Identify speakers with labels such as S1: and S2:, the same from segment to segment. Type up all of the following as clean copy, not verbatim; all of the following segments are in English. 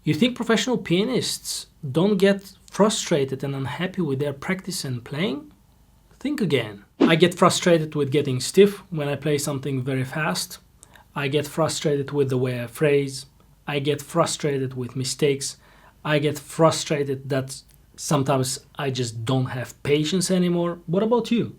S1: You think professional pianists don't get frustrated and unhappy with their practice and playing? Think again. I get frustrated with getting stiff when I play something very fast. I get frustrated with the way I phrase. I get frustrated with mistakes. I get frustrated that sometimes I just don't have patience anymore. What about you?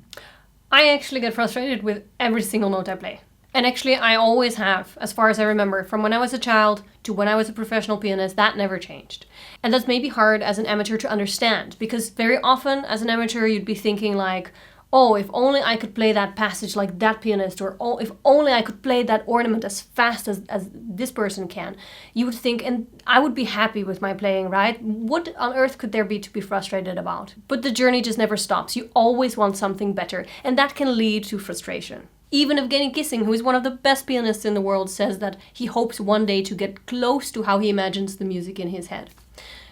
S2: I actually get frustrated with every single note I play. And actually, I always have, as far as I remember, from when I was a child to when I was a professional pianist, that never changed. And that's maybe hard as an amateur to understand, because very often as an amateur, you'd be thinking like, oh, if only I could play that passage like that pianist, or oh, if only I could play that ornament as fast as this person can. You would think, and I would be happy with my playing, right? What on earth could there be to be frustrated about? But the journey just never stops. You always want something better, and that can lead to frustration. Even Evgeny Kissing, who is one of the best pianists in the world, says that he hopes one day to get close to how he imagines the music in his head.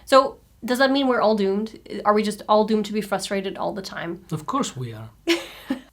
S2: So, does that mean we're all doomed? Are we just all doomed to be frustrated all the time?
S1: Of course we are.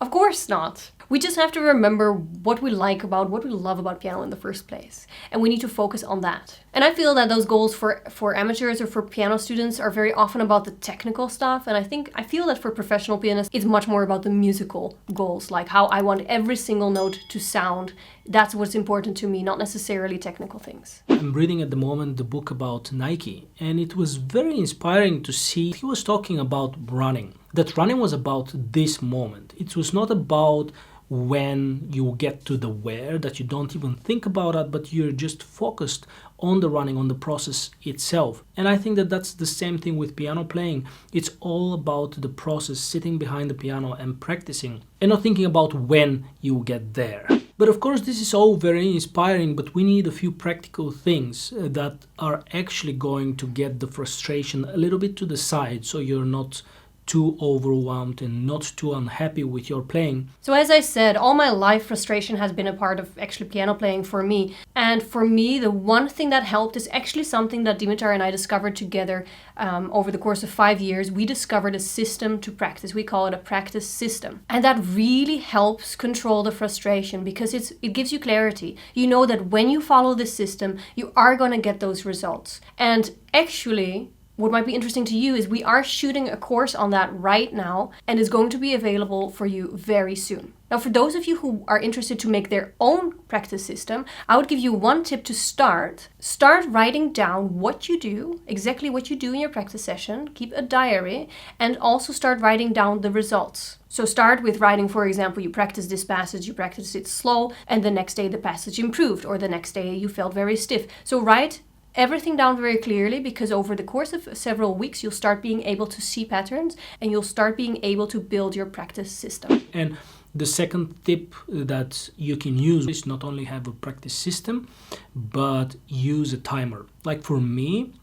S2: Of course not. We just have to remember what we like about, what we love about piano in the first place. And we need to focus on that. And I feel that those goals for amateurs or for piano students are very often about the technical stuff. And I feel that for professional pianists, it's much more about the musical goals, like how I want every single note to sound. That's what's important to me, not necessarily technical things.
S1: I'm reading at the moment the book about Nike, and it was very inspiring to see. He was talking about running. That running was about this moment. It was not about when you get to the where, that you don't even think about it, but you're just focused on the running, on the process itself. And I think that that's the same thing with piano playing. It's all about the process, sitting behind the piano and practicing, and not thinking about when you get there. But of course, this is all very inspiring, but we need a few practical things that are actually going to get the frustration a little bit to the side, so you're not too overwhelmed and not too unhappy with your playing.
S2: So as I said, all my life frustration has been a part of actually piano playing for me. And for me, the one thing that helped is actually something that Dimitar and I discovered together over the course of 5 years. We discovered a system to practice. We call it a practice system. And that really helps control the frustration because it gives you clarity. You know that when you follow this system, you are going to get those results. And actually, what might be interesting to you is we are shooting a course on that right now and is going to be available for you very soon. Now, for those of you who are interested to make their own practice system, I would give you one tip to start. Start writing down what you do, exactly what you do in your practice session, keep a diary, and also start writing down the results. So start with writing, for example, you practice this passage, you practice it slow, and the next day the passage improved, or the next day you felt very stiff. So write everything down very clearly, because over the course of several weeks, you'll start being able to see patterns and you'll start being able to build your practice system.
S1: And the second tip that you can use is not only have a practice system, but use a timer. Like for me,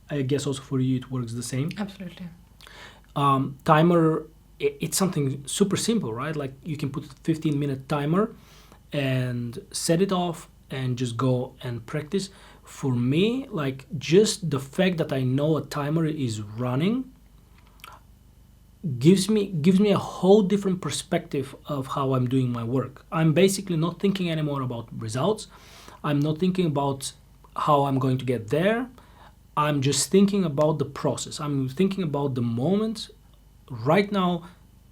S1: I guess also for you it works the same.
S2: Absolutely.
S1: Timer, it's something super simple, right? Like you can put a 15-minute timer and set it off and just go and practice. For me, like just the fact that I know a timer is running gives me a whole different perspective of how I'm doing my work. I'm basically not thinking anymore about results. I'm not thinking about how I'm going to get there. I'm just thinking about the process. I'm thinking about the moment right now.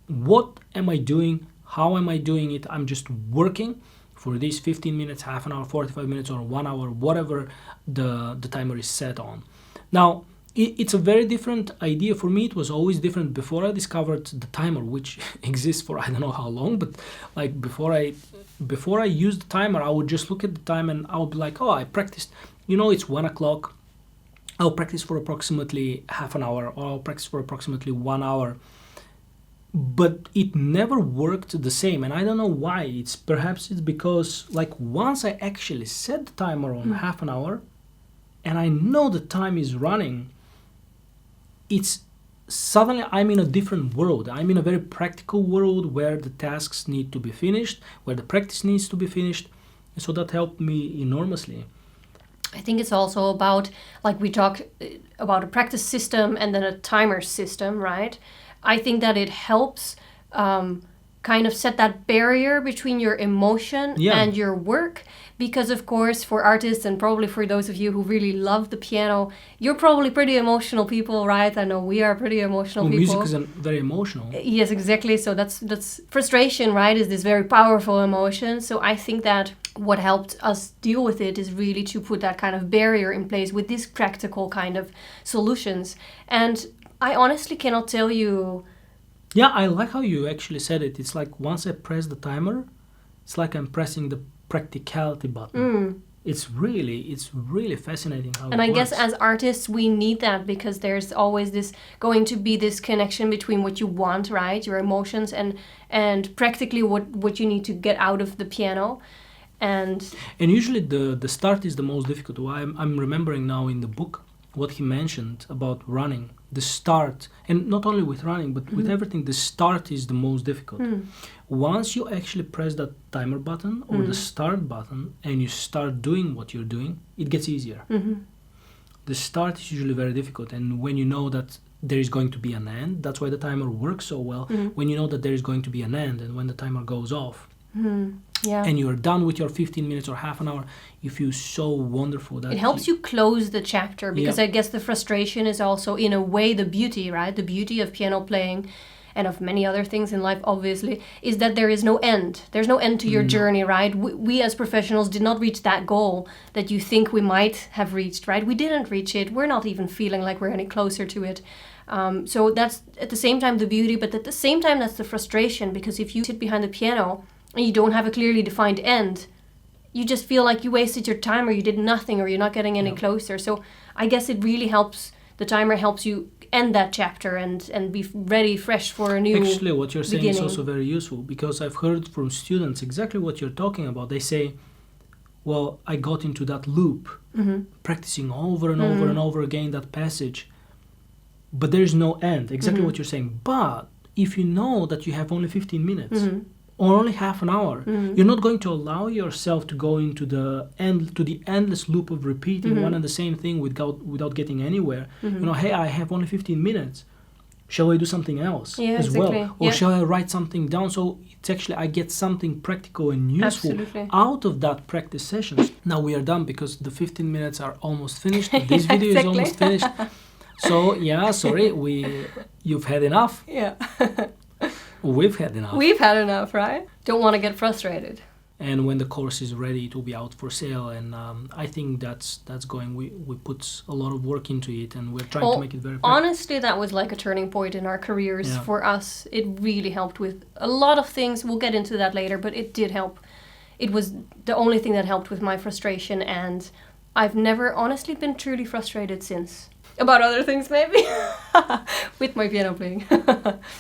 S1: What am I doing? How am I doing it? I'm just working for these 15 minutes, half an hour, 45 minutes, or 1 hour, whatever the timer is set on. Now, it's a very different idea. For me, it was always different before I discovered the timer, which exists for I don't know how long, but like before I used the timer, I would just look at the time and I would be like, oh, I practiced, it's 1 o'clock. I'll practice for approximately half an hour, or I'll practice for approximately 1 hour. But it never worked the same, and I don't know why. Perhaps it's because like once I actually set the timer on half an hour and I know the time is running, it's suddenly I'm in a different world. I'm in a very practical world where the tasks need to be finished, where the practice needs to be finished. And so that helped me enormously.
S2: I think it's also about, like we talked about a practice system and then a timer system, right? I think that it helps kind of set that barrier between your emotion and your work, Because of course, for artists and probably for those of you who really love the piano, you're probably pretty emotional people, right? I know we are pretty emotional
S1: Well,
S2: people.
S1: music is very emotional.
S2: Yes, exactly. So that's frustration, right? Is this very powerful emotion. So I think that what helped us deal with it is really to put that kind of barrier in place with these practical kind of solutions. And I honestly cannot tell you.
S1: Yeah, I like how you actually said it. It's like once I press the timer, it's like I'm pressing the practicality button. It's really fascinating how
S2: And
S1: it
S2: I guess
S1: works.
S2: as artists, we need that because there's always going to be this connection between what you want, right, your emotions, and practically what you need to get out of the piano. And
S1: usually the start is the most difficult. I'm remembering now in the book what he mentioned about running. The start, and not only with running, but with everything, the start is the most difficult. Once you actually press that timer button or the start button and you start doing what you're doing, it gets easier. The start is usually very difficult, and when you know that there is going to be an end, that's why the timer works so well. When you know that there is going to be an end, and when the timer goes off,
S2: yeah,
S1: and you're done with your 15 minutes or half an hour, you feel so wonderful. That
S2: it helps you close the chapter because I guess the frustration is also in a way the beauty, right? The beauty of piano playing and of many other things in life, obviously, is that there is no end. There's no end to your journey, right? We as professionals did not reach that goal that you think we might have reached, right? We didn't reach it. We're not even feeling like we're any closer to it. So that's at the same time the beauty, but at the same time that's the frustration, because if you sit behind the piano and you don't have a clearly defined end, you just feel like you wasted your time or you did nothing or you're not getting any closer. So I guess it really helps, the timer helps you end that chapter and be ready, fresh for a new
S1: Actually, what you're saying is
S2: beginning.
S1: also very useful, because I've heard from students exactly what you're talking about. They say, well, I got into that loop, practicing over and over and over again that passage, but there's no end. Exactly what you're saying. But if you know that you have only 15 minutes or only half an hour, you're not going to allow yourself to go into the endless loop of repeating one and the same thing without getting anywhere. You know, hey, I have only 15 minutes. Shall I do something else as well? Or shall I write something down? So it's actually, I get something practical and useful out of that practice sessions. Now we are done because the 15 minutes are almost finished. This video is almost finished. So yeah, sorry, you've had enough.
S2: Yeah.
S1: We've had enough.
S2: We've had enough, right? Don't want to get frustrated.
S1: And when the course is ready, it will be out for sale. And I think that's going. We put a lot of work into it, and we're trying to make it very practical.
S2: Honestly, that was like a turning point in our careers for us. It really helped with a lot of things. We'll get into that later, but it did help. It was the only thing that helped with my frustration, and I've never honestly been truly frustrated since. About other things, maybe, with my piano playing.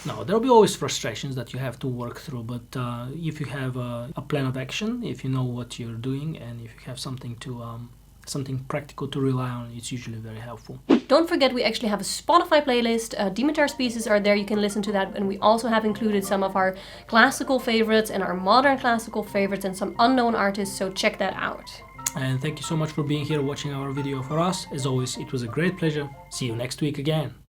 S1: No, there'll be always frustrations that you have to work through, but if you have a plan of action, if you know what you're doing, and if you have something practical to rely on, it's usually very helpful.
S2: Don't forget, we actually have a Spotify playlist. Dimitar's pieces are there, you can listen to that, and we also have included some of our classical favorites and our modern classical favorites and some unknown artists, so check that out.
S1: And thank you so much for being here watching our video for us. As always, it was a great pleasure. See you next week again.